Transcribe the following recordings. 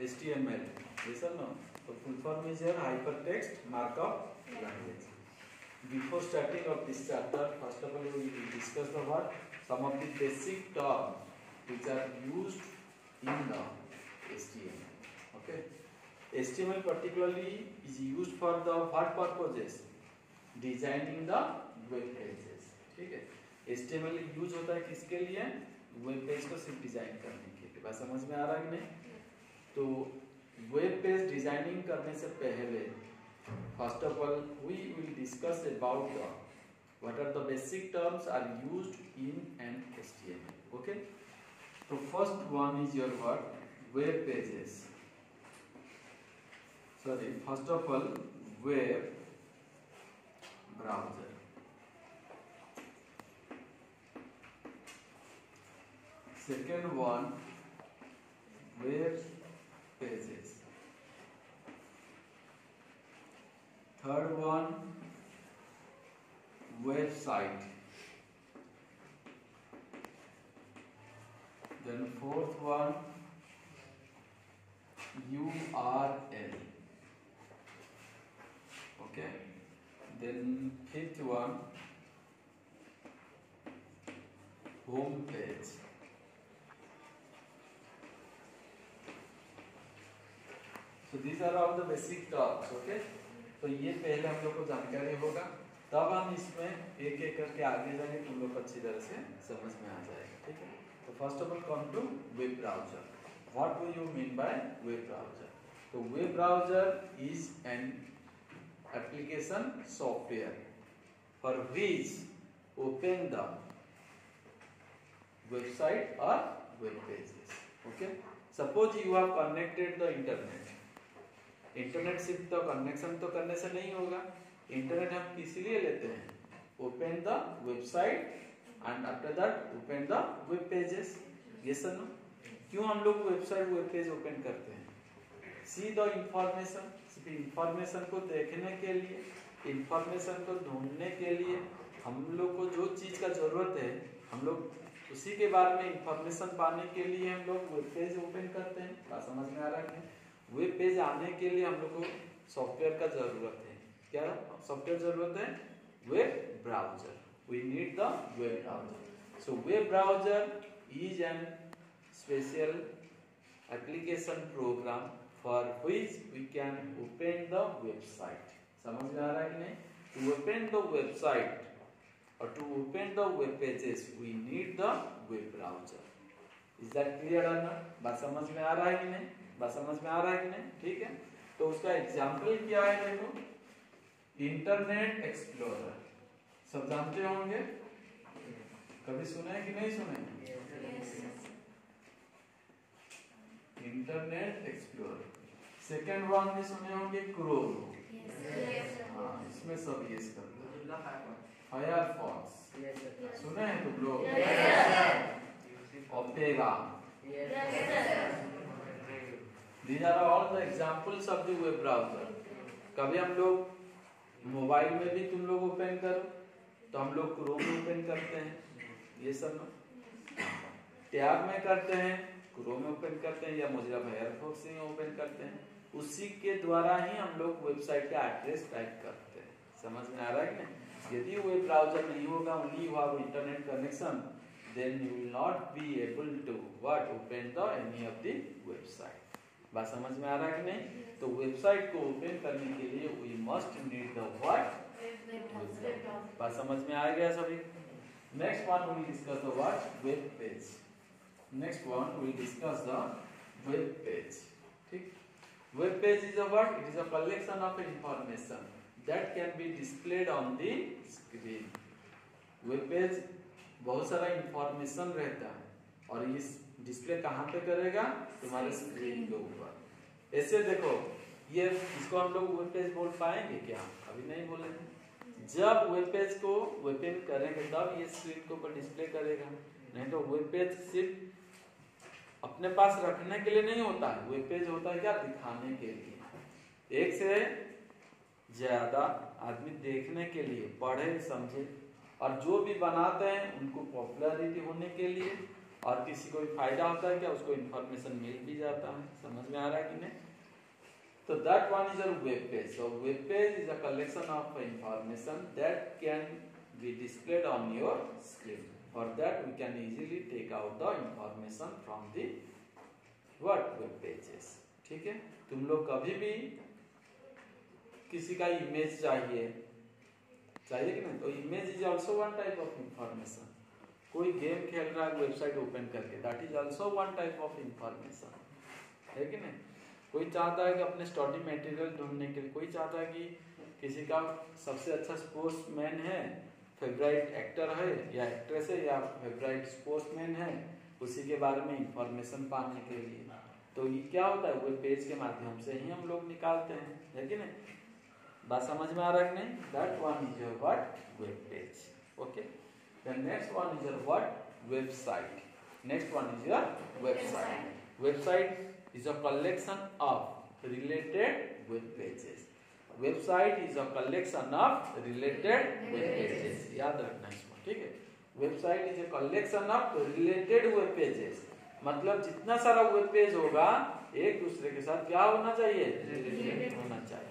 HTML. Yes or no? So full form is your hypertext markup language. Before starting of this chapter, first of all we will discuss the what some of the basic terms which are used in the HTML. Okay. HTML particularly is used for the what purposes? Designing the web pages. ठीक है. HTML use होता है किसके लिए? Web page को सिर्फ design करने के लिए. बात समझ में आ रहा है कि नहीं? तो वेब पेज डिजाइनिंग करने से पहले first of all we will discuss about what are the basic terms are used in an HTML. Okay. So first one is your what? Web pages. Sorry, first of all web browser. Second one web pages. Third one website. Then fourth one URL. Okay. Then fifth one home page. So these are all the basic terms. Okay. तो ये पहले हम लोग को जानकारी होगा, तब हम इसमें एक एक करके आगे जाएंगे, तुम लोग अच्छी तरह से समझ में आ जाएगा. ठीक है. तो first of all come to web browser. What do you mean by web browser? तो web browser is an application software for which open the website और web pages. Okay. Suppose you have connected the internet. Internet सिर्फ तो connection तो करने से नहीं होगा. Internet हम किस लिए लेते हैं? Open the website and after that open the web pages. Yes और नो? क्यों हम लोग वेबसाइट वेब पेज ओपन करते हैं? See the information. सिर्फ इंफॉर्मेशन को देखने के लिए, इंफॉर्मेशन को ढूंढने के लिए, हम लोग को जो चीज का जरूरत है हम लोग उसी के बारे में इंफॉर्मेशन पाने के लिए हम लोग वेब पेज ओपन करते हैं. बात समझ में आ रहा है? वेब पेज आने के लिए हम लोग को सॉफ्टवेयर का जरूरत है. क्या सॉफ्टवेयर जरूरत है? Web browser. We need the web browser. So web browser is an special application program for which we can open the website. समझ में आ रहा है कि नहीं? टू ओपन द वेबसाइट और to open the web pages we need the web browser. Is that clear और not? बात समझ में आ रहा है कि नहीं? बात समझ में आ रहा है कि नहीं? ठीक है. तो उसका एग्जाम्पल क्या है? देखो, इंटरनेट एक्सप्लोरर सब जानते होंगे. कभी सुने हैं कि नहीं सुने? Internet explorer. सेकेंड वन में सुने होंगे क्रोम. हाँ, इसमें सब ये करता है. फायरफॉक्स सुने हैं तुम लोग? Opera. These are all the examples of the web browser. कभी हम लोग मोबाइल में भी तुम लोग ओपन करो तो हम लोग क्रोम ओपन करते हैं. ये सब टैब में करते हैं, क्रोम ओपन करते हैं, या मोजिला फायरफॉक्स में ओपन करते हैं. उसी के द्वारा ही हम लोग वेबसाइट का एड्रेस टाइप करते हैं. समझ में आ रहा है कि नहीं? यदि वेब ब्राउजर नहीं होगा, only you have internet connection, then you will not be able to what open the any of the website. बात समझ में आ रहा है कि नहीं? तो वेबसाइट को ओपन करने के लिए we must need the what? बात समझ में आ गया सभी? Next one we will discuss the what? Web page. Next one we will discuss the web page. ठीक? Web page is a what? It is a collection of information that can be displayed on the screen. Web page बहुत सारा information रहता है और इस display कहाँ पे करेगा? तुम्हारे स्क्रीन के ऊपर. ऐसे देखो, ये इसको हम लोग वेब पेज बोल पाएंगे क्या? अभी नहीं बोलेंगे. जब वेब पेज को ओपन करेंगे तब ये स्क्रीन के ऊपर डिस्प्ले करेगा. नहीं तो वेब पेज सिर्फ अपने पास रखने के लिए नहीं होता है. वेब पेज होता है क्या? दिखाने के लिए. एक से ज्यादा आदमी देखने के लिए, पढ़े समझे, और जो भी बनाते हैं उनको पॉपुलैरिटी होने के लिए, और किसी को भी फायदा होता है क्या, उसको इंफॉर्मेशन मिल भी जाता है। समझ में आ रहा है कि नहीं? तो that one is a web page. So web page is a collection of information that can be displayed on your screen. For that we can easily take out the information from the what web pages. ठीक है, तुम लोग कभी भी किसी का image चाहिए कि नहीं, तो image is also one type of information. कोई गेम खेल रहा है वेबसाइट ओपन करके, that is also one type of information, है कि नहीं? कोई चाहता है कि अपने स्टडी मटेरियल ढूंढने के लिए, कोई चाहता है कि किसी का सबसे अच्छा स्पोर्ट्समैन है, फेवरेट एक्टर है या एक्ट्रेस है या फेवरेट स्पोर्ट्समैन है, उसी के बारे में इंफॉर्मेशन पाने के लिए, तो ये क्या होता है, वेब पेज के माध्यम से ही हम लोग निकालते हैं, है कि नहीं? बात समझ में आ रहा है कि नहीं? That one is your what web page. Okay, the next one is your what website. Next one is your website. Website is a collection of related web pages. Website is a collection of related web pages, याद रखना इसको, ठीक है? Website is a collection of related web pages, मतलब जितना सारा web page होगा एक दूसरे के साथ क्या होना चाहिए, रिलेटेड होना चाहिए।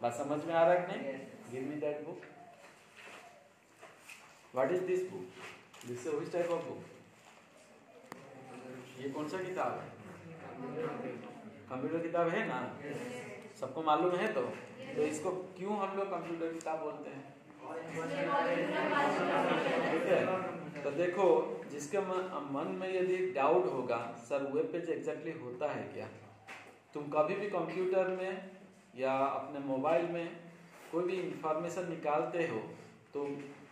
बात समझ में आ रहा है कि नहीं? Give me that book. What is this book? This is which type of book? ये कौन सा किताब है? कंप्यूटर किताब है ना? सबको मालूम है? तो इसको क्यों हम लोग कंप्यूटर किताब बोलते हैं? ठीक है, तो देखो, जिसके मन में यदि डाउट होगा सर वेब पेज एग्जैक्टली होता है क्या, तुम कभी भी कंप्यूटर में या अपने मोबाइल में कोई भी इंफॉर्मेशन निकालते हो तो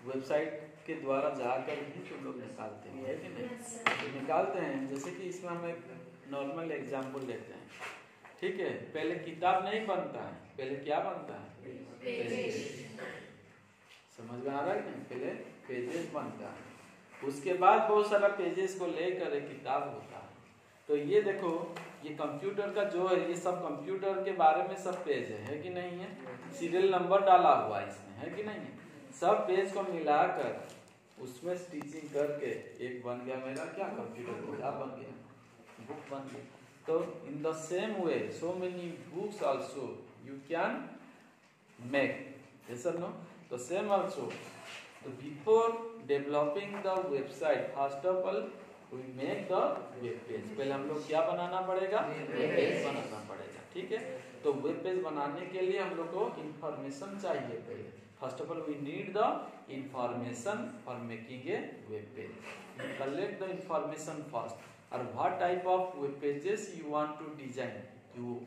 वेबसाइट के द्वारा जाकर ही तुम लोग निकालते हैं, है कि नहीं? तो निकालते हैं, जैसे कि इसमें हम एक नॉर्मल एग्जांपल लेते हैं, ठीक है? पहले किताब नहीं बनता है, पहले क्या बनता है? पेजेस। समझ में आ रहा है कि नहीं? पहले पेजेस बनता है, उसके बाद बहुत सारा पेजेस को लेकर एक किताब होता है। तो ये देखो, ये कंप्यूटर का जो है, ये सब कंप्यूटर के बारे में सब पेज है कि नहीं है? सीरियल नंबर डाला हुआ है इसमें, है कि नहीं है? सब पेज को मिलाकर उसमें स्टिचिंग करके एक बन गया मेरा क्या, कंप्यूटर किताब बन गया, बुक बन गया। तो in the same way so many books also you can make, yes और नो? तो सेम आल्सो, तो before developing the website first of all we make the web page. पहले हम लोग क्या बनाना पड़ेगा? वेब पेज बनाना पड़ेगा, ठीक है? तो वेब पेज बनाने के लिए हम लोग को इंफॉर्मेशन चाहिए पहले। First of all we need the information for making a web page. Collect the information first, और what type of web pages you want to design, you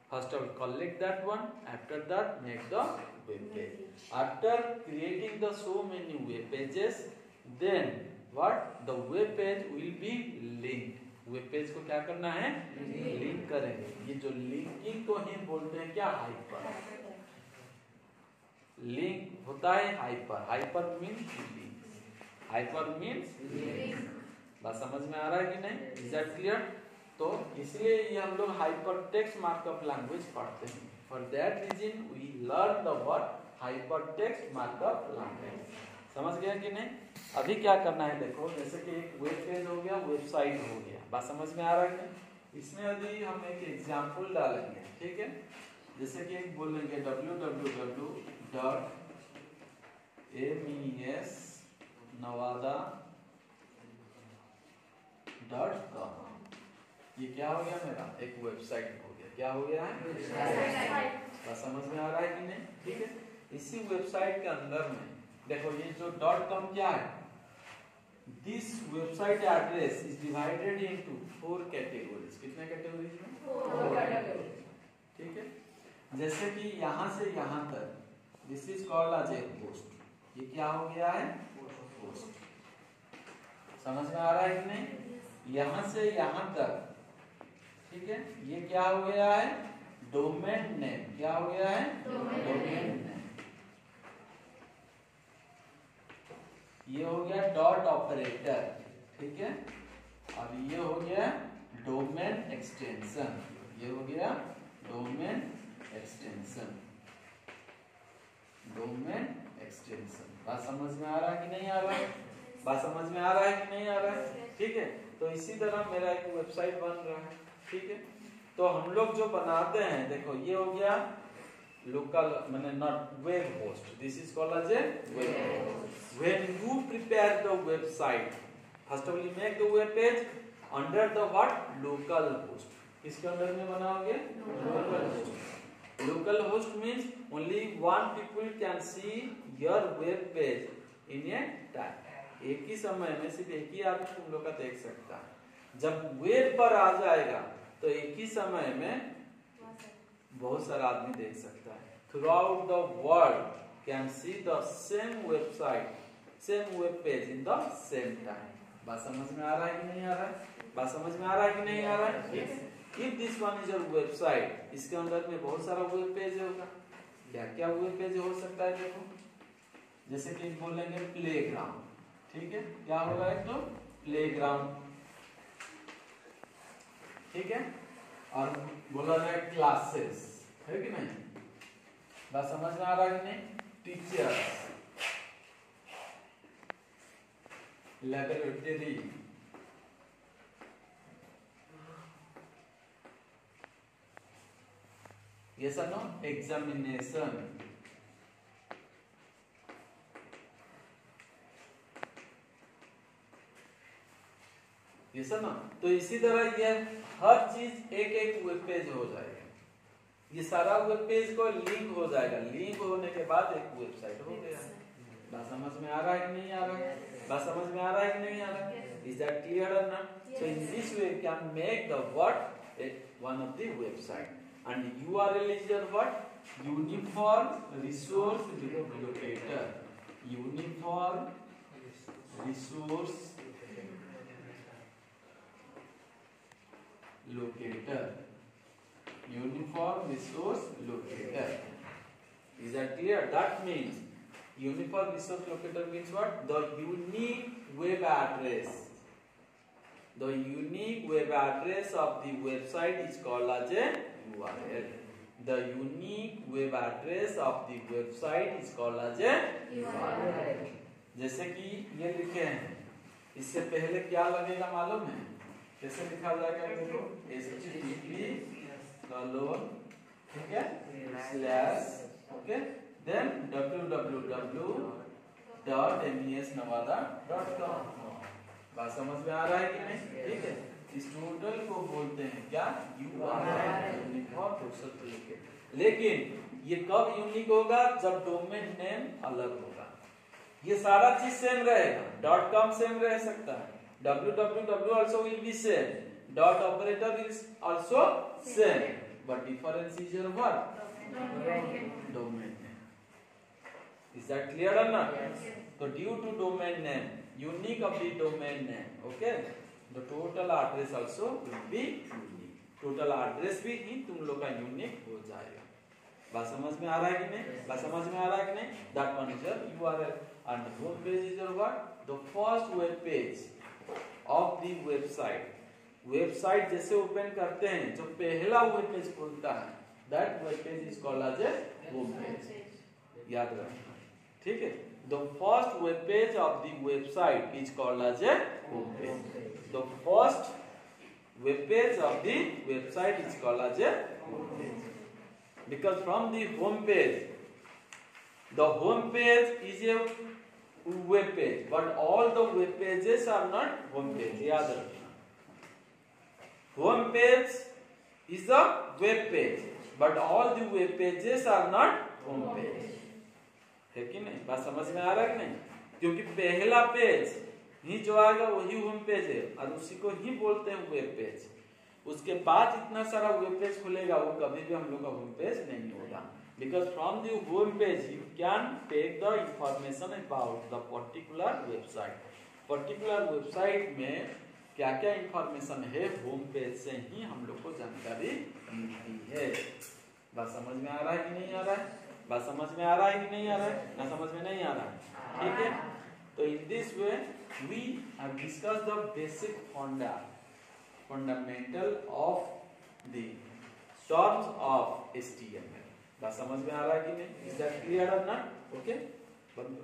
first of all collect that one, after that make the web page. After creating the so many web pages, then what, the web page will be linked. Web page को क्या करना है? Link करेंगे। ये जो linking को ही बोलते हैं क्या, हाइपर। लिंक होता है hyper, hyper means link, hyper means link. बात समझ में आ रहा है कि नहीं? Is that clear? तो इसलिए ये हम लोग हाइपर टेक्स्ट मार्कअप लैंग्वेज पढ़ते हैं। For that reason we learn the word hyper text markup language. समझ गया कि नहीं? अभी क्या करना है देखो, जैसे कि एक वेब पेज हो गया, वेबसाइट हो गया, बात समझ में आ रहा है कि इसमें यदि हम एक एग्जाम्पल डालेंगे, ठीक है? जैसे कि एक बोलेंगे www.mesnavada.com, ये क्या हो गया मेरा, एक वेबसाइट हो गया। क्या हो गया है? वेबसाइट। समझ में आ रहा है कि नहीं? ठीक है, इसी वेबसाइट के अंदर में देखो ये जो .com क्या है, this website address is divided into 4 categories. कितने कैटेगरीज में? 4 कैटेगरीज, ठीक है? जैसे कि यहाँ से यहाँ तक, this is called as a post. ये क्या हो गया है? पोस्ट। समझ में आ रहा है कि नहीं? यहाँ से यहाँ तक, ठीक है, ये क्या हो गया है? Domain name. क्या हो गया है? Domain name. ये हो गया डॉट ऑपरेटर, ठीक है, और ये हो गया डोमेन एक्सटेंशन। ये हो गया डोमेन एक्सटेंशन, डोमेन एक्सटेंशन। बात समझ में आ रहा है कि नहीं आ रहा है? बात समझ में आ रहा है कि नहीं आ रहा है? ठीक है, तो तो इसी तरह मेरा एक वेबसाइट बन रहा है, ठीक है। तो हम लोग जो बनाते हैं, देखो ये हो गया लोकल माने not web host, this is called as a web host. When you prepare the website, first of all you make the web page under the what local host. किसके अंडर में बनाओगे? Local host. Local host means only one people can see your web page in a time. एक ही समय में सिर्फ एक ही आदमी तुम लोग का देख सकता है। जब वेब पर आ जाएगा तो एक ही समय में बहुत सारा आदमी देख सकता है। Throughout the world can see the same website, same web page in the same time. बात समझ में आ रहा है कि नहीं आ रहा है? बात समझ में आ रहा है कि नहीं आ रहा है? If this one is your website, इसके अंदर में बहुत सारा वेब पेज होगा। क्या क्या वेब पेज हो सकता है? देखो, जैसे कि बोलेंगे प्लेग्राउंड, ठीक है, क्या होगा? एक तो प्लेग्राउंड, ठीक है, और बोला जाए क्लासेस, है कि नहीं? बात समझ में आ रहा है कि नहीं? Teachers, laboratory, yes or no? Examination, yes or no? तो इसी तरह ये हर चीज एक एक वेब पेज हो जाएगा। ये सारा वेब पेज को लिंक हो जाएगा, लिंक होने के बाद एक वेबसाइट हो गया। बात समझ में आ रहा है कि नहीं आ रहा है? बात समझ में आ रहा है कि नहीं आ रहा है? Is that clear or not? So in this way we can make the what one of the website, and URL is your what? Uniform resource locator. Uniform resource locator. Uniform resource locator. Is that clear? That means uniform resource locator means what? The unique web address. The unique web address of the website is called as a URL. The unique web address of the website is called as a URL. जैसे कि ये लिखे हैं, इससे पहले क्या लगेगा मालूम है? कैसे लिखा जाएगा? देखो, http colon, ठीक है, slash, ओके, then www.mesnavada.com। बात समझ में आ रहा है कि नहीं? ठीक है, इस टोटल को बोलते हैं क्या? URL, uniform resource locator. लेकिन ये कब यूनिक होगा? जब डोमेन नेम अलग होगा। ये सारा चीज सेम रहेगा, .com सेम रह सकता है, www also will be same, dot operator is also same, but difference is your what? Domain name. Is that clear or not? So due to domain name, unique of the domain name, okay, the total address also will be unique. Total address भी ही तुम लोग का unique हो जाएगा। बात समझ में आ रहा है कि नहीं? बात समझ में आ रहा है कि नहीं? That one is your URL, and the home page is your what? The first web page of the website. Website जैसे ओपन करते हैं, जो पहला वेब पेज खुलता है, that web page is called as a home page. याद रखना, ठीक है? The first web page of the website is called as a home page. The first web page of the website is called as a home page. Because from the home page, the home page is a web page, but all the web pages are not home page. याद रखना, home page is a web page, but all the web pages are not home page. है कि नहीं? बात समझ में आ रहा है कि नहीं? क्योंकि पहला पेज ही जो आएगा वही होम पेज है, और उसी को ही बोलते हैं वेब पेज। उसके बाद इतना सारा वेब पेज खुलेगा, वो कभी भी हम लोग का होम पेज नहीं होगा। Because from the home page you can take the information about the particular website. Particular website में क्या क्या इंफॉर्मेशन है, होम पेज से ही हम लोग को जानकारी मिलती है। बात समझ में आ रहा है कि नहीं आ रहा है? बात समझ में आ रहा है कि नहीं आ रहा है? ना समझ में नहीं आ रहा है? ठीक है, तो in this way we have discuss the basic fundamental of the terms of HTML। बात समझ में आ रहा है कि नहीं? इज दैट क्लियर और नॉट? ओके, बंद।